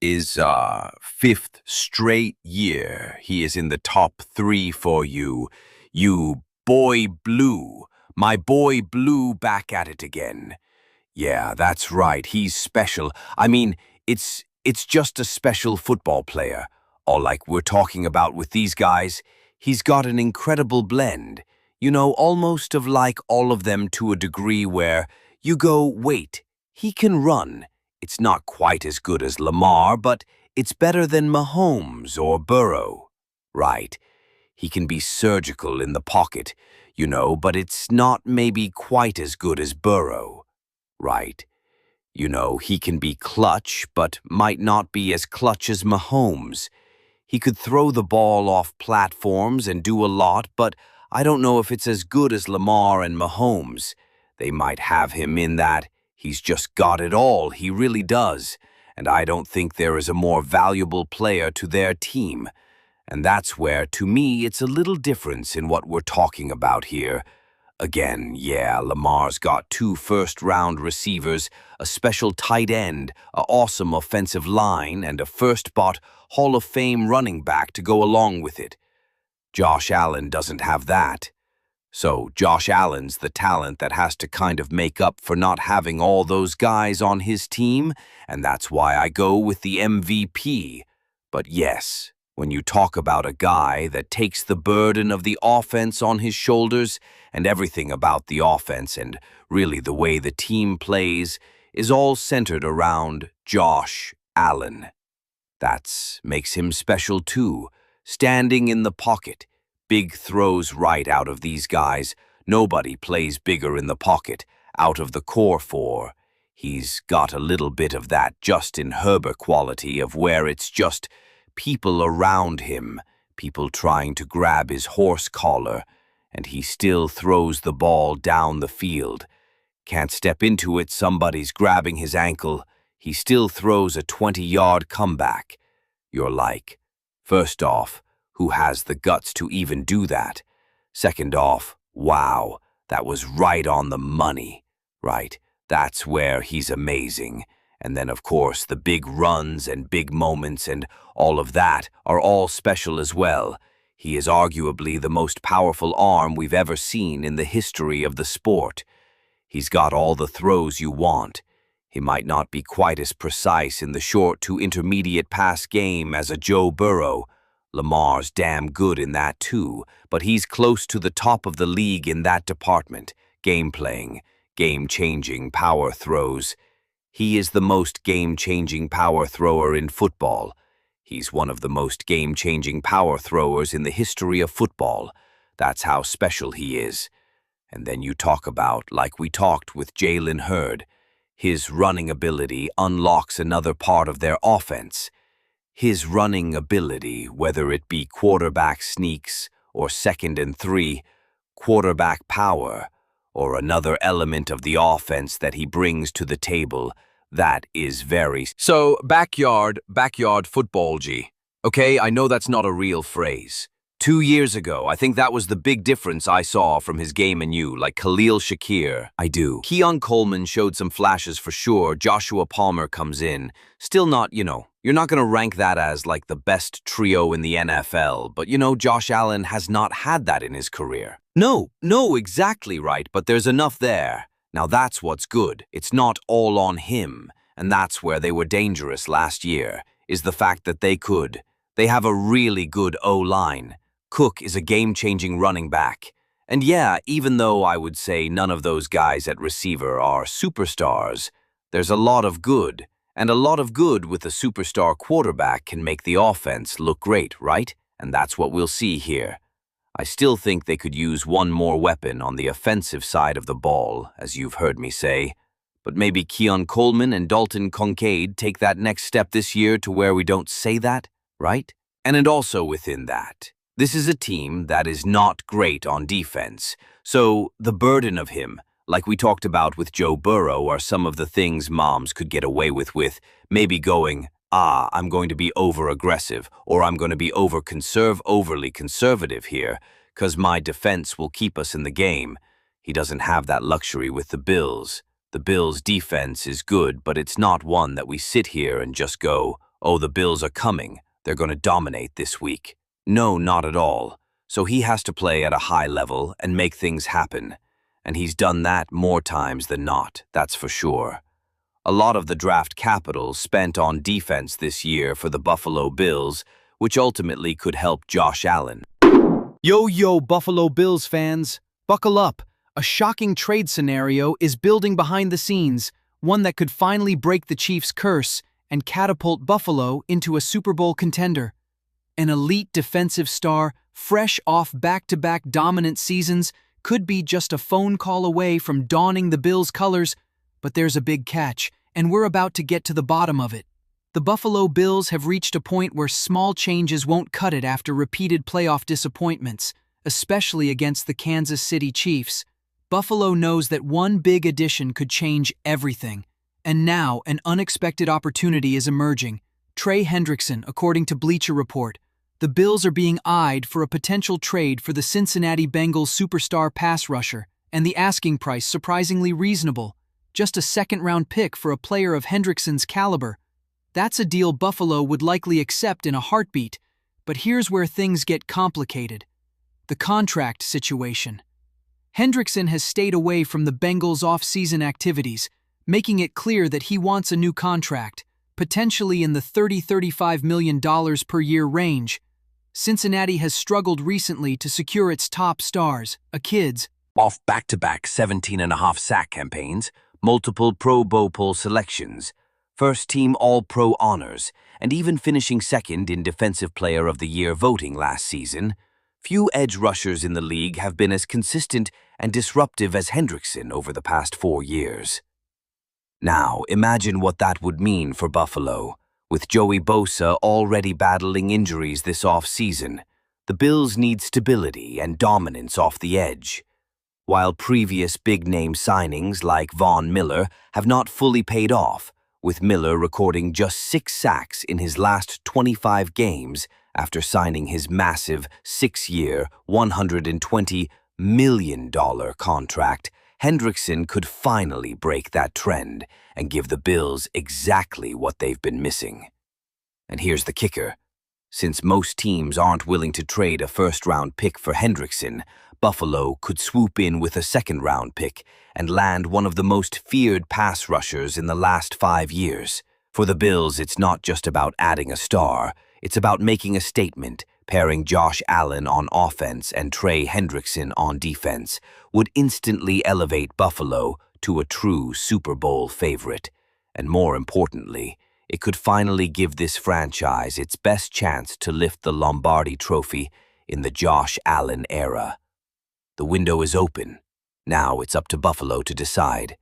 is fifth straight year he is in the top three for you. You boy blue. My boy blue back at it again. Yeah, that's right. He's special. I mean, it's just a special football player. Or like we're talking about with these guys, he's got an incredible blend. You know, almost of like all of them to a degree where you go, wait, he can run. It's not quite as good as Lamar, but it's better than Mahomes or Burrow. Right. He can be surgical in the pocket, you know, but it's not maybe quite as good as Burrow. Right. You know, he can be clutch, but might not be as clutch as Mahomes. He could throw the ball off platforms and do a lot, but I don't know if it's as good as Lamar and Mahomes. They might have him in that he's just got it all, he really does, and I don't think there is a more valuable player to their team. And that's where, to me, it's a little difference in what we're talking about here. Again, yeah, Lamar's got two first-round receivers, a special tight end, a awesome offensive line, and a first-bought Hall of Fame running back to go along with it. Josh Allen doesn't have that. So Josh Allen's the talent that has to kind of make up for not having all those guys on his team, and that's why I go with the MVP. But yes, when you talk about a guy that takes the burden of the offense on his shoulders and everything about the offense and really the way the team plays is all centered around Josh Allen. That makes him special too, standing in the pocket. Big throws right out of these guys. Nobody plays bigger in the pocket, out of the core four. He's got a little bit of that Justin Herbert quality of where it's just people around him, people trying to grab his horse collar, and he still throws the ball down the field. Can't step into it, somebody's grabbing his ankle. He still throws a 20-yard comeback. You're like, first off, who has the guts to even do that? Second off, wow, that was right on the money, right? That's where he's amazing. And then, of course, the big runs and big moments and all of that are all special as well. He is arguably the most powerful arm we've ever seen in the history of the sport. He's got all the throws you want. He might not be quite as precise in the short to intermediate pass game as a Joe Burrow. Lamar's damn good in that too, but he's close to the top of the league in that department. Game-playing, game-changing power throws. He is the most game-changing power thrower in football. He's one of the most game-changing power throwers in the history of football. That's how special he is. And then you talk about, like we talked with Jalen Hurd, his running ability unlocks another part of their offense. His running ability, whether it be quarterback sneaks or 2nd and 3, quarterback power, or another element of the offense that he brings to the table, that is very... So, backyard football, G. Okay, I know that's not a real phrase. 2 years ago, I think that was the big difference I saw from his game and you, like Khalil Shakir. I do. Keon Coleman showed some flashes for sure. Joshua Palmer comes in. Still not, you're not going to rank that as like the best trio in the NFL, but Josh Allen has not had that in his career. No, exactly right, but there's enough there. Now that's what's good. It's not all on him, and that's where they were dangerous last year, is the fact that they have a really good O-line. Cook is a game-changing running back. And yeah, even though I would say none of those guys at receiver are superstars, there's a lot of good. And a lot of good with a superstar quarterback can make the offense look great, right? And that's what we'll see here. I still think they could use one more weapon on the offensive side of the ball, as you've heard me say. But maybe Keon Coleman and Dalton Kincaid take that next step this year to where we don't say that, right? And also within that, this is a team that is not great on defense. So the burden of him, like we talked about with Joe Burrow, are some of the things moms could get away with maybe going, I'm going to be over-aggressive, or I'm going to be overly conservative here, because my defense will keep us in the game. He doesn't have that luxury with the Bills. The Bills' defense is good, but it's not one that we sit here and just go, Oh, the Bills are coming. They're going to dominate this week. No, not at all. So he has to play at a high level and make things happen. And he's done that more times than not, that's for sure. A lot of the draft capital spent on defense this year for the Buffalo Bills, which ultimately could help Josh Allen. Yo, Buffalo Bills fans, buckle up. A shocking trade scenario is building behind the scenes, one that could finally break the Chiefs' curse and catapult Buffalo into a Super Bowl contender. An elite defensive star, fresh off back-to-back dominant seasons, could be just a phone call away from donning the Bills' colors, but there's a big catch, and we're about to get to the bottom of it. The Buffalo Bills have reached a point where small changes won't cut it after repeated playoff disappointments, especially against the Kansas City Chiefs. Buffalo knows that one big addition could change everything. And now, an unexpected opportunity is emerging. Trey Hendrickson, according to Bleacher Report. The Bills are being eyed for a potential trade for the Cincinnati Bengals superstar pass rusher, and the asking price surprisingly reasonable. Just a second-round pick for a player of Hendrickson's caliber. That's a deal Buffalo would likely accept in a heartbeat, but here's where things get complicated. The contract situation. Hendrickson has stayed away from the Bengals' off-season activities, making it clear that he wants a new contract, potentially in the $30–35 million per year range. Cincinnati has struggled recently to secure its top stars, kids, Off back-to-back 17.5 sack campaigns, multiple Pro Bowl selections, first-team All-Pro honors, and even finishing second in Defensive Player of the Year voting last season, few edge rushers in the league have been as consistent and disruptive as Hendrickson over the past 4 years. Now, imagine what that would mean for Buffalo. With Joey Bosa already battling injuries this off-season, the Bills need stability and dominance off the edge. While previous big-name signings like Von Miller have not fully paid off, with Miller recording just 6 sacks in his last 25 games after signing his massive 6-year, $120 million contract, Hendrickson could finally break that trend and give the Bills exactly what they've been missing. And here's the kicker. Since most teams aren't willing to trade a first-round pick for Hendrickson, Buffalo could swoop in with a second-round pick and land one of the most feared pass rushers in the last 5 years. For the Bills, it's not just about adding a star, it's about making a statement. Pairing Josh Allen on offense and Trey Hendrickson on defense would instantly elevate Buffalo to a true Super Bowl favorite. And more importantly, it could finally give this franchise its best chance to lift the Lombardi Trophy in the Josh Allen era. The window is open. Now it's up to Buffalo to decide.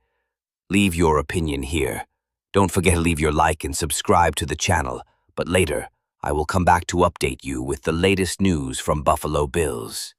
Leave your opinion here. Don't forget to leave your like and subscribe to the channel, but later, I will come back to update you with the latest news from Buffalo Bills.